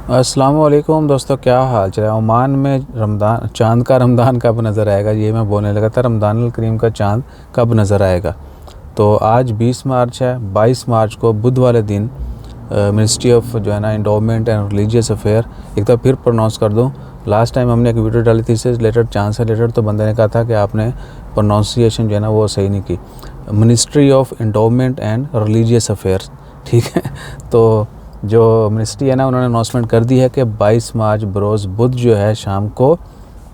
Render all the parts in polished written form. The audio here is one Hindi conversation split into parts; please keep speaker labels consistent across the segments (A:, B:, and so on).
A: अस्सलाम वालेकुम दोस्तों, क्या हाल चल रहा है। ओमान में रमज़ान चाँद का रमज़ान कब नज़र आएगा, ये मैं बोलने लगा था। रमज़ानुल करीम का चाँद कब नज़र आएगा। तो आज 20 मार्च है। 22 मार्च को बुध वाले दिन मिनिस्ट्री ऑफ जो है ना एंडोमेंट एंड रिलीजियस अफेयर, एक तो फिर प्रोनाउंस कर दूँ। लास्ट टाइम हमने एक वीडियो डाली थी इससे रिलेटेड, चाँद से रिलेटेड, तो बंदे ने कहा था कि आपने प्रोनाउंसिएशन जो है ना वो सही नहीं की। Ministry of endowment and religious affair, ठीक है। तो जो मिनिस्ट्री है ना, उन्होंने अनाउंसमेंट कर दी है कि 22 मार्च बरोज़ बुध जो है शाम को,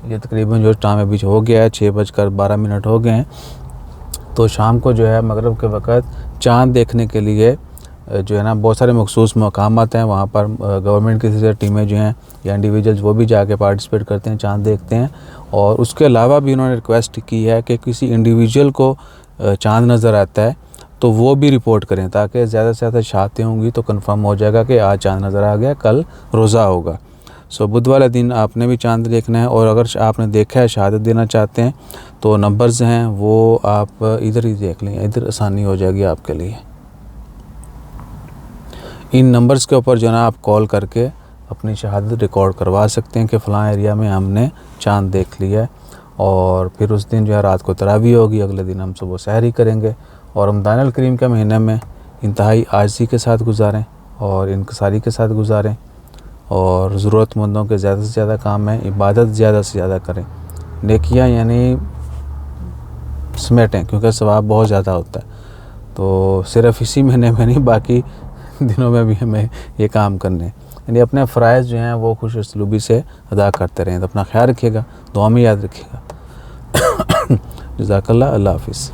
A: ये तकरीबन जो टाइम अभी हो गया है 6:12 हो गए हैं, तो शाम को जो है मगरिब के वक़्त चाँद देखने के लिए जो है ना बहुत सारे मखसूस मकामात हैं। वहाँ पर गवर्नमेंट की टीमें जो हैं या इंडिविजुअल्स वो भी जाके पार्टिसिपेट करते हैं, चाँद देखते हैं। और उसके अलावा भी उन्होंने रिक्वेस्ट की है कि किसी इंडिविजुअल को चाँद नज़र आता है तो वो भी रिपोर्ट करें, ताकि ज़्यादा से ज़्यादा शहादतें होंगी तो कंफर्म हो जाएगा कि आज चाँद नज़र आ गया, कल रोज़ा होगा। सो बुध वाले दिन आपने भी चाँद देखना है। और अगर आपने देखा है, शहादत देना चाहते हैं, तो नंबर्स हैं वो आप इधर ही देख लें, इधर आसानी हो जाएगी आपके लिए। इन नंबर्स के ऊपर जो है ना आप कॉल करके अपनी शहादत रिकॉर्ड करवा सकते हैं कि फ़लाँ एरिया में हमने चाँद देख लिया है। और फिर उस दिन जो है रात को तरावी होगी, अगले दिन हम सुबह सहरी करेंगे। और रमज़ानुल करीम के महीने में इंतहाई आजिज़ी के साथ गुजारें और इनकसारी के साथ गुजारें, और ज़रूरतमंदों के ज़्यादा से ज़्यादा काम है, इबादत ज़्यादा से ज़्यादा करें, नेकियां यानी समेटें, क्योंकि सवाब बहुत ज़्यादा होता है। तो सिर्फ़ इसी महीने में नहीं, बाकी दिनों में भी हमें ये काम करने हैं, यानी अपने फ़राइज़ जो हैं वो खुश उसलूबी से अदा करते रहें। तो अपना ख्याल रखिएगा, दुआ में याद रखिएगा। जज़ाकल्लाह, अल्लाह हाफ़िज़।